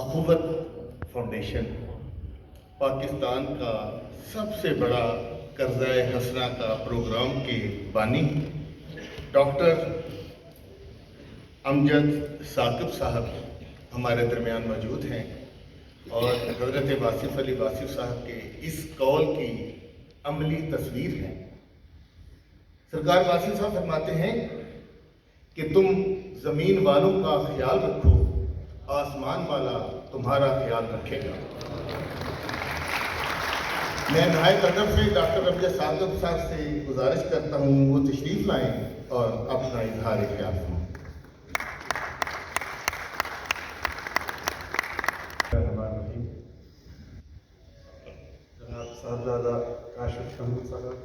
اخوت فاؤنڈیشن پاکستان کا سب سے بڑا قرضہ حسنہ کا پروگرام کے بانی ڈاکٹر امجد ثاقب صاحب ہمارے درمیان موجود ہیں، اور حضرت واصف علی واصف صاحب کے اس قول کی عملی تصویر ہے۔ سرکار واصف صاحب فرماتے ہیں کہ تم زمین والوں کا خیال رکھو، آسمان والا تمہارا خیال رکھے گا۔ میں نہایت ادب سے ڈاکٹر امجد ثاقب صاحب سے گزارش کرتا ہوں وہ تشریف لائیں اور اپنا اظہار خیال کریں۔ جناب صاحبزادہ کاشف شمول صاحب،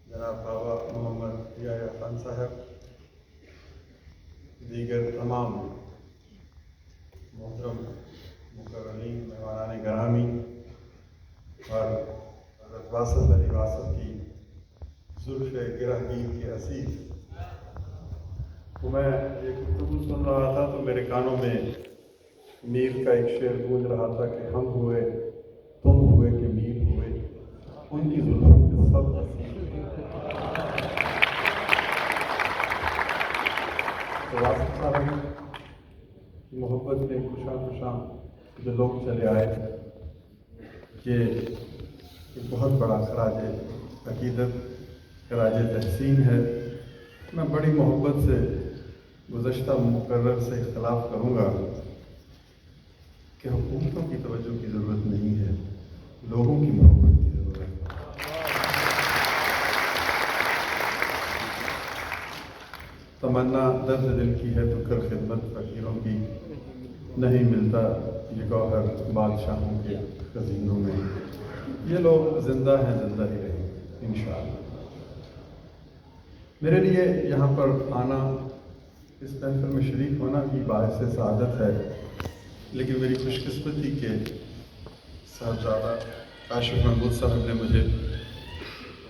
جناب بابا محمد یحییٰ خان صاحب، دیگر تمام محترم مقررین، مہمانان گرامی اور حضرت واصف علی واصف کی زلف گرہگیر کے اسیر، تو میں یہ گفتگو سن رہا تھا تو میرے کانوں میں میر کا ایک شعر گونج رہا تھا کہ ہم ہوئے، تم ہوئے کہ میر ہوئے، ان کی زلفوں کے سب اسیر۔ تو واصف صاحب کی محبت میں خوشاں جو لوگ چلے آئے، یہ ایک بہت بڑا خراج عقیدت، خراج تحسین ہے۔ میں بڑی محبت سے گزشتہ مقرر سے اختلاف کروں گا کہ حکومتوں کی توجہ کی ضرورت نہیں ہے، لوگوں کی محبت کی ضرورت ہے۔ تمنا درد دل کی ہے تو کر خدمت فقیروں کی، نہیں ملتا یہ گوہر بادشاہوں کے خزینوں میں۔ یہ لوگ زندہ ہیں، زندہ ہی رہیں انشاءاللہ۔ میرے لیے یہاں پر آنا، اس محفل میں شریک ہونا بھی باعث سعادت ہے، لیکن میری خوش قسمتی کہ صاحبزادہ کاشف محمود صاحب نے مجھے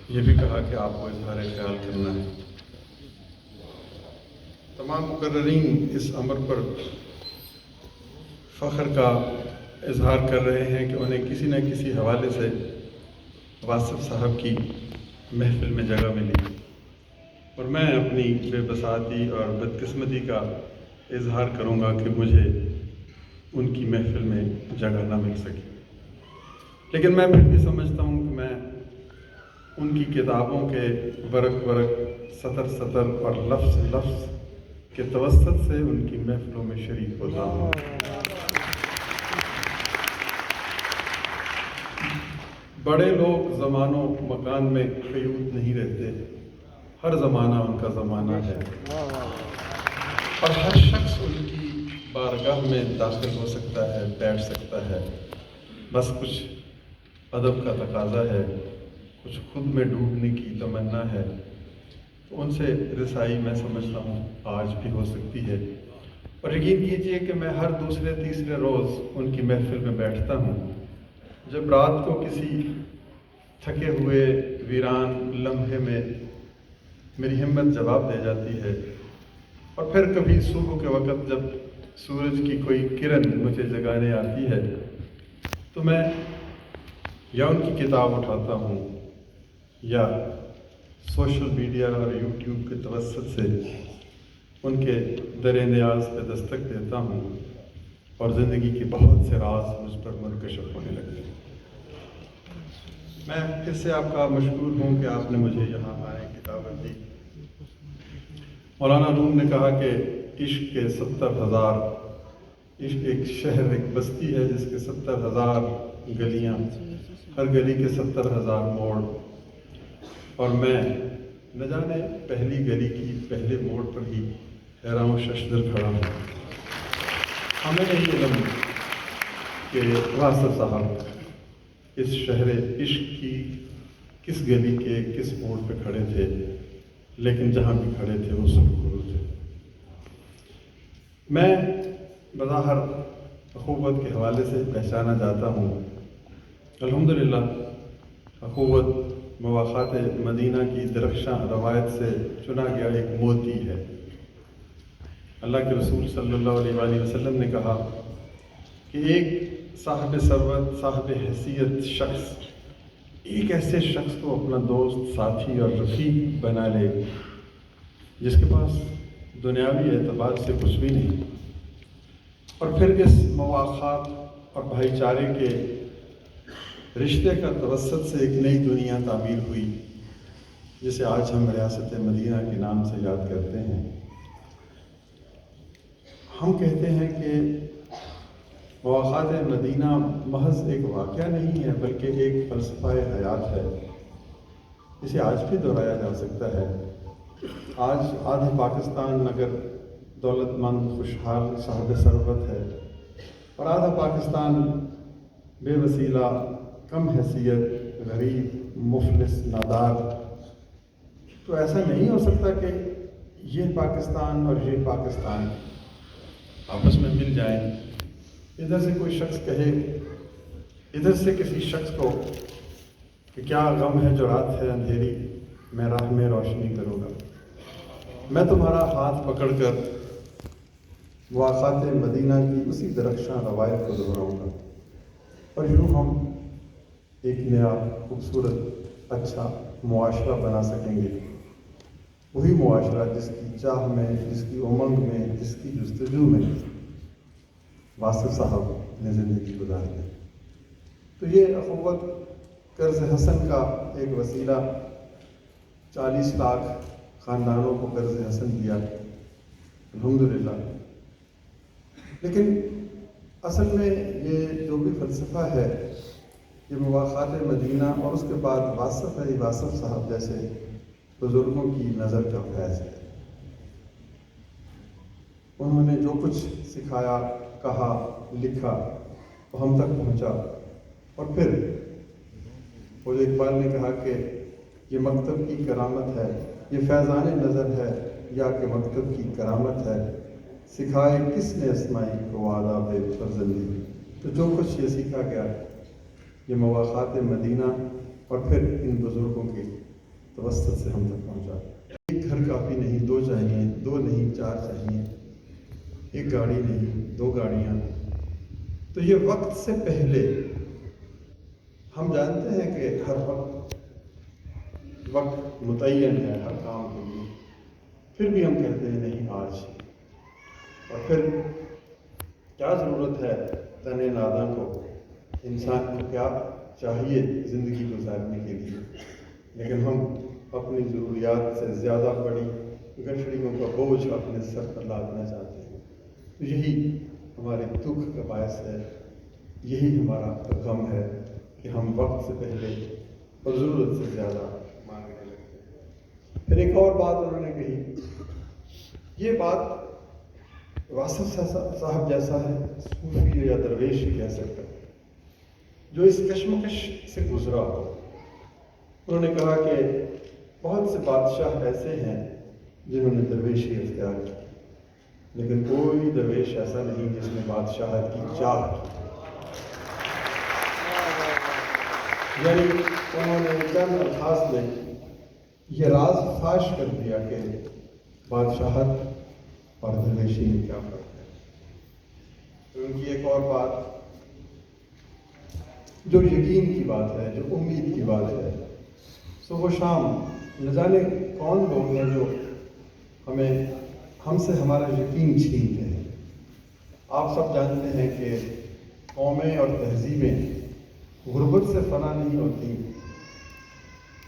یہ بھی کہا کہ آپ کو اظہار خیال کرنا ہے۔ تمام مقررین اس امر پر فخر کا اظہار کر رہے ہیں کہ انہیں کسی نہ کسی حوالے سے واصف صاحب کی محفل میں جگہ ملی، اور میں اپنی بے بساطی اور بدقسمتی کا اظہار کروں گا کہ مجھے ان کی محفل میں جگہ نہ مل سکی۔ لیکن میں پھر بھی سمجھتا ہوں کہ میں ان کی کتابوں کے ورق ورق، سطر سطر اور لفظ لفظ کے توسط سے ان کی محفلوں میں شریک ہوتا ہوں۔ بڑے لوگ زمانوں مکان میں قیود نہیں رہتے، ہر زمانہ ان کا زمانہ ہے، اور ہر شخص ان کی بارگاہ میں داخل ہو سکتا ہے، بیٹھ سکتا ہے۔ بس کچھ ادب کا تقاضا ہے، کچھ خود میں ڈوبنے کی تمنا ہے، تو ان سے رسائی میں سمجھتا ہوں آج بھی ہو سکتی ہے۔ اور یقین کیجئے کہ میں ہر دوسرے تیسرے روز ان کی محفل میں بیٹھتا ہوں۔ جب رات کو کسی تھکے ہوئے ویران لمحے میں میری ہمت جواب دے جاتی ہے، اور پھر کبھی صبح کے وقت جب سورج کی کوئی کرن مجھے جگانے آتی ہے، تو میں یا ان کی کتاب اٹھاتا ہوں یا سوشل میڈیا اور یوٹیوب کے توسط سے ان کے در نیاز پہ دستک دیتا ہوں، اور زندگی کے بہت سے راز مجھ پر منکشف ہونے لگتے ہیں۔ میں پھر سے آپ کا مشکور ہوں کہ آپ نے مجھے یہاں آنے کی دعوت دی۔ مولانا روم نے کہا کہ عشق کے 70,000، عشق ایک شہر، ایک بستی ہے جس کے 70,000 گلیاں، ہر گلی کے 70,000 موڑ، اور میں نہ جانے پہلی گلی کی پہلے موڑ پر ہی حیران و ششدر کھڑا ہوں۔ ہمیں نہیں علم کہ واصف صاحب اس شہر عشق کی کس گلی کے کس موڑ پہ کھڑے تھے، لیکن جہاں بھی کھڑے تھے وہ سب گرو تھے۔ میں بظاہر اخوت کے حوالے سے پہچانا جاتا ہوں۔ الحمدللہ اخوت مواخات مدینہ کی درخشاں روایت سے چنا گیا ایک موتی ہے۔ اللہ کے رسول صلی اللہ علیہ وآلہ وسلم نے کہا کہ ایک صاحب ثروت، صاحب حیثیت شخص ایک ایسے شخص کو اپنا دوست، ساتھی اور رفیق بنا لے جس کے پاس دنیاوی اعتبار سے کچھ بھی نہیں، اور پھر اس مواخات اور بھائی چارے کے رشتے کا توسط سے ایک نئی دنیا تعمیر ہوئی جسے آج ہم ریاست مدینہ کے نام سے یاد کرتے ہیں۔ ہم کہتے ہیں کہ مواخات مدینہ محض ایک واقعہ نہیں ہے بلکہ ایک فلسفہ حیات ہے، اسے آج بھی دہرایا جا سکتا ہے۔ آج آدھا پاکستان اگر دولت مند، خوشحال، صاحب ثروت ہے، اور آدھا پاکستان بے وسیلہ، کم حیثیت، غریب، مفلس، نادار، تو ایسا نہیں ہو سکتا کہ یہ پاکستان اور یہ پاکستان آپس میں مل جائیں۔ ادھر سے کوئی شخص کہے، ادھر سے کسی شخص کو کہ کیا غم ہے جو رات ہے اندھیری، میں راہ میں روشنی کروں گا، میں تمہارا ہاتھ پکڑ کر مواخات مدینہ کی اسی درخشاں روایت کو دہراؤں گا، اور یوں ہم ایک نیا خوبصورت اچھا معاشرہ بنا سکیں گے، وہی معاشرہ جس کی چاہ میں، جس کی امنگ میں، جس کی جستجو میں واصف صاحب نے زندگی گزار دی۔ تو یہ اخوت قرض حسن کا ایک وسیلہ 40 لاکھ خاندانوں کو قرض حسن دیا، الحمدللہ۔ لیکن اصل میں یہ جو بھی فلسفہ ہے، یہ مواخات مدینہ اور اس کے بعد واصف صاحب جیسے بزرگوں کی نظر کا فیض ہے۔ انہوں نے جو کچھ سکھایا، کہا، لکھا، وہ ہم تک پہنچا، اور پھر خواجہ اقبال نے کہا کہ یہ مکتب کی کرامت ہے، یہ فیضان نظر ہے یا کہ مکتب کی کرامت ہے، سکھائے کس نے اسمائی کو آداب فرزندی۔ تو جو کچھ یہ سیکھا گیا، یہ مواخات مدینہ اور پھر ان بزرگوں کے توسط سے ہم تک پہنچا۔ ایک گھر کافی نہیں، 2 چاہیے، 2 نہیں 4 چاہیے، ایک گاڑی نہیں 2 گاڑیاں۔ تو یہ وقت سے پہلے ہم جانتے ہیں کہ ہر وقت متعین ہے ہر کام کے لیے، پھر بھی ہم کہتے ہیں نہیں آج، اور پھر کیا ضرورت ہے تن ناداں کو، انسان کو کیا چاہیے زندگی گزارنے کے لیے، لیکن ہم اپنی ضروریات سے زیادہ بڑی گٹھڑیوں کا بوجھ اپنے سر پر لادنا چاہتے ہیں۔ تو یہی ہمارے دکھ کا باعث ہے، یہی ہمارا غم ہے کہ ہم وقت سے پہلے اور ضرورت سے زیادہ مانگنے لگتے ہیں۔ پھر ایک اور بات انہوں نے کہی، یہ بات واصف صاحب جیسا ہے صوفی یا درویش ہی کہہ سکتا ہے جو اس کشمکش سے گزرا ہو۔ انہوں نے کہا کہ بہت سے بادشاہ ایسے ہیں جنہوں نے درویشی اختیار کی، لیکن کوئی درویش ایسا نہیں جس نے بادشاہت کی چاہ کی۔ یعنی انہوں نے چند الفاظ میں یہ راز فاش کر دیا کہ بادشاہت اور درویشی میں کیا فرق ہے۔ ان کی ایک اور بات جو یقین کی بات ہے، جو امید کی بات ہے، صبح و شام نہ جانے کون لوگ ہیں جو ہم سے ہمارا یقین چھینتے ہیں۔ آپ سب جانتے ہیں کہ قومیں اور تہذیبیں غربت سے فنا نہیں ہوتی،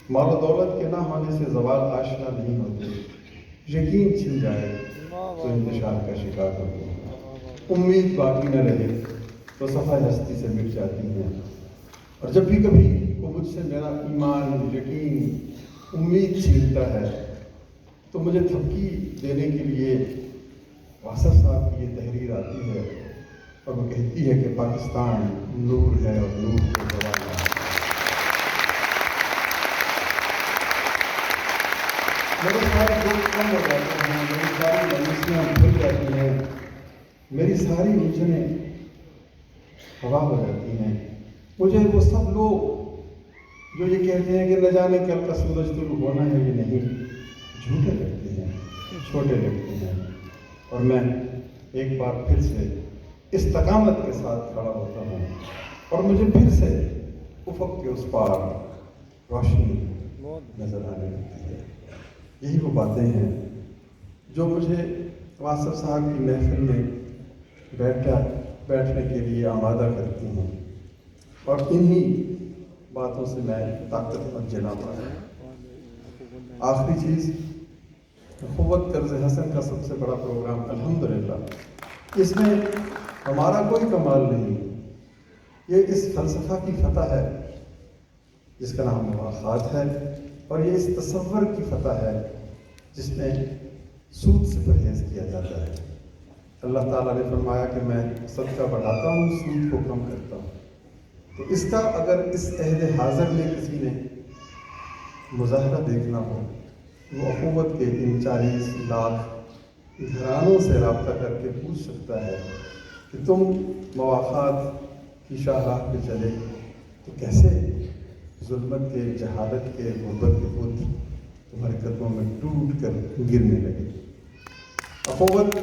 مال و دولت کے نہ ہونے سے زوال آشنا نہیں ہوتے، یقین چھن جائے تو انتشار کا شکار ہوتے ہیں، امید باقی نہ رہے تو صفحہ ہستی سے مٹ جاتی ہیں۔ اور جب بھی کبھی وہ مجھ سے میرا ایمان، یقین، امید چھینتا ہے تو مجھے تھپکی دینے کے لیے واصف صاحب کی یہ تحریر آتی ہے، اور وہ کہتی ہے کہ پاکستان نور ہے اور نور کے جوان ہے۔ میرے سارے دکھ کم ہو جاتے ہیں، میری ساری مایوسیاں بھول جاتی ہیں، میری ساری الجھنیں ہوا ہو جاتی ہیں۔ مجھے وہ سب لوگ جو یہ کہتے ہیں کہ نہ جانے کل کا سورج طلوع ہونا ہے یہ نہیں، جھوٹے لگتے ہیں، چھوٹے لگتے ہیں، اور میں ایک بار پھر سے استقامت کے ساتھ کھڑا ہوتا ہوں اور مجھے پھر سے افق کے اس پار روشنی نظر آنے لگتی ہے۔ یہی وہ باتیں ہیں جو مجھے واصف صاحب کی محفل میں بیٹھنے کے لیے آمادہ کرتی ہیں، اور انہی باتوں سے میں طاقت اور جلا پاتا ہوں۔ آخری چیز، اخوت قرض حسن کا سب سے بڑا پروگرام الحمدللہ، اس میں ہمارا کوئی کمال نہیں، یہ اس فلسفہ کی فتح ہے جس کا نام مواخات ہے، اور یہ اس تصور کی فتح ہے جس میں سود سے پرہیز کیا جاتا ہے۔ اللہ تعالیٰ نے فرمایا کہ میں صدقہ بڑھاتا ہوں، سود کو کم کرتا ہوں۔ تو اس کا اگر اس عہد حاضر میں کسی نے مظاہرہ دیکھنا ہو، وہ اخوت کے ان 40 لاکھ گھرانوں سے رابطہ کر کے پوچھ سکتا ہے کہ تم مواخات کی شاہراہ پہ چلے تو کیسے ظلمت کے، جہالت کے، غربت کے بت تمہارے قدموں میں ٹوٹ کر گرنے لگے۔ اخوت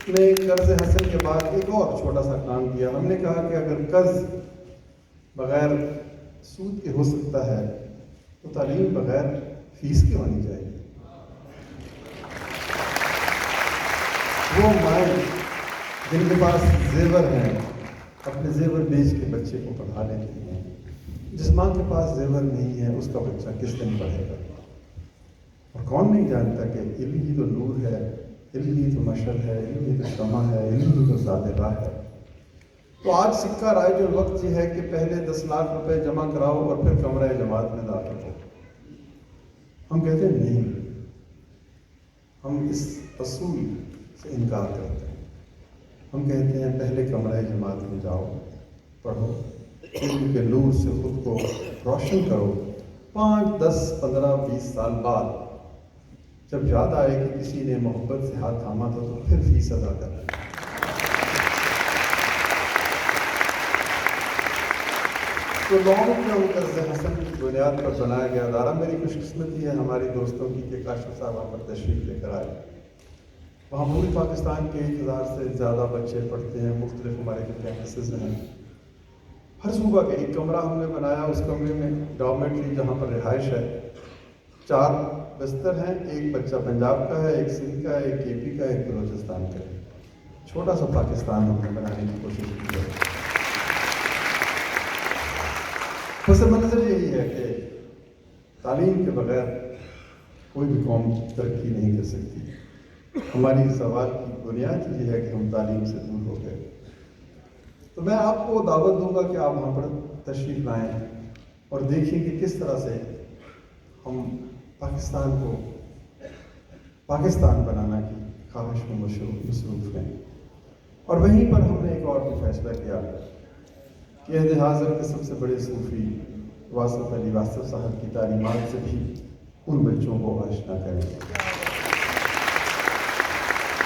نے قرض حسن کے بعد ایک اور چھوٹا سا کام کیا۔ ہم نے کہا کہ اگر قرض بغیر سود کے ہو سکتا ہے تو تعلیم بغیر فیس کے ہونی چاہیے۔ وہ مائیں جن کے پاس زیور ہیں اپنے زیور بیچ کے بچے کو پڑھا لیتی ہیں، جس ماں کے پاس زیور نہیں ہے اس کا بچہ کس دن پڑھے گا؟ اور کون نہیں جانتا کہ علم ہی تو نور ہے، علم ہی تو مشعل ہے، علم ہی تو شمع ہے، علم ہی تو زادراہ ہے۔ تو آج سکہ رائج الوقت یہ ہے کہ پہلے 10 لاکھ روپے جمع کراؤ اور پھر کمرہ جماعت میں داخل ہو۔ ہم کہتے ہیں نہیں، ہم اس اصول سے انکار کرتے ہیں۔ ہم کہتے ہیں پہلے کمرہ جماعت میں جاؤ، پڑھو، علم کے نور سے خود کو روشن کرو۔ 5، 10، 15، 20 سال بعد جب یاد آئے کہ کسی نے محبت سے ہاتھ تھاما تھا تو پھر فیس ادا کر لیں۔ تو لانگ ٹرم قرض حسن کی بنیاد پر بنایا گیا ادارہ، میری خوش قسمتی ہے ہماری دوستوں کی کہ کاشف صاحب وہاں پر تشریف لے کر آئے۔ وہاں پوری پاکستان کے 1000 سے زیادہ بچے پڑھتے ہیں، مختلف ہمارے جو کیمپسز ہیں، ہر صوبہ کے ایک کمرہ ہم نے بنایا۔ اس کمرے میں ڈارمیٹری جہاں پر رہائش ہے، 4 بستر ہیں، ایک بچہ پنجاب کا ہے، ایک سندھ کا ہے، ایک کے پی کا ہے، ایک بلوچستان کا ہے۔ چھوٹا سا پاکستان ہم نے بنانے کی کوشش کی ہے۔ پس منظر یہی ہے کہ تعلیم کے بغیر کوئی بھی قوم ترقی نہیں کر سکتی۔ ہماری سوال کی بنیاد یہ ہے کہ ہم تعلیم سے دور ہو گئے۔ تو میں آپ کو دعوت دوں گا کہ آپ وہاں پر تشریف لائیں اور دیکھیں کہ کس طرح سے ہم پاکستان کو پاکستان بنانا کی خواہش میں مصروف ہیں۔ اور وہیں پر ہم نے ایک اور بھی فیصلہ کیا کہ عہد حاضر کے سب سے بڑے صوفی واصف علی واصف صاحب کی تعلیمات سے بھی ان بچوں کو آشنا کریں۔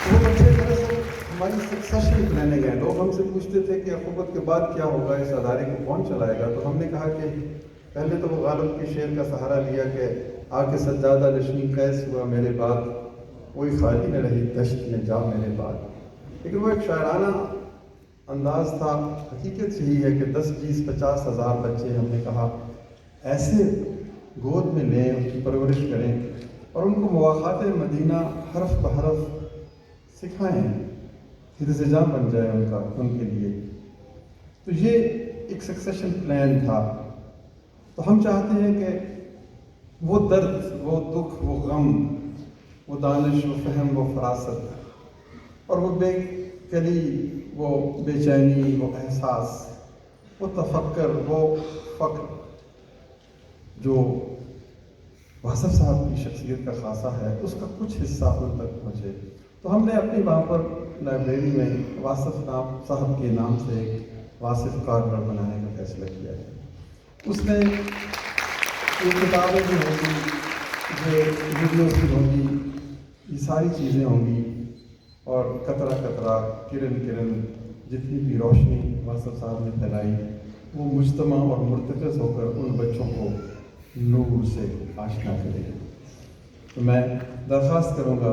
وہ بچے دراصل ہماری سکسیشن پلاننگ گئے۔ لوگ ہم سے پوچھتے تھے کہ اخوت کے بعد کیا ہوگا، اس ادارے کو کون چلائے گا؟ تو ہم نے کہا کہ پہلے تو وہ غالب کے شعر کا سہارا لیا کہ آ کے سجادہ نشین قیس ہوا میرے بعد، کوئی خالی نہ رہی دشت میں جا میرے بعد۔ لیکن وہ ایک شاعرانہ انداز تھا۔ حقیقت یہی ہے کہ 10، 20، 50 ہزار بچے ہم نے کہا ایسے گود میں لیں، ان کی پرورش کریں اور ان کو مواخات مدینہ حرف بحرف سکھائیں، انتظام بن جائے ان کے لیے۔ تو یہ ایک سکسیشن پلان تھا۔ تو ہم چاہتے ہیں کہ وہ درد، وہ دکھ، وہ غم، وہ دانش، وہ فہم، وہ فراست اور وہ بے کلی، وہ بے چینی، وہ احساس، وہ تفکر، وہ فکر جو واصف صاحب کی شخصیت کا خاصہ ہے، اس کا کچھ حصہ ان تک پہنچے۔ تو ہم نے اپنی وہاں پر لائبریری میں واصف صاحب کے نام سے ایک واصف کارنر بنانے کا فیصلہ کیا ہے۔ اس میں یہ کتابیں بھی ہوں گی، یہ ویڈیوز بھی ہوں گی، یہ ساری چیزیں ہوں گی، اور قطرہ قطرہ، کرن کرن، جتنی بھی روشنی واصف صاحب نے پھیلائی وہ مجتمع اور مرتکز ہو کر ان بچوں کو نور سے آشنا کرے۔ تو میں درخواست کروں گا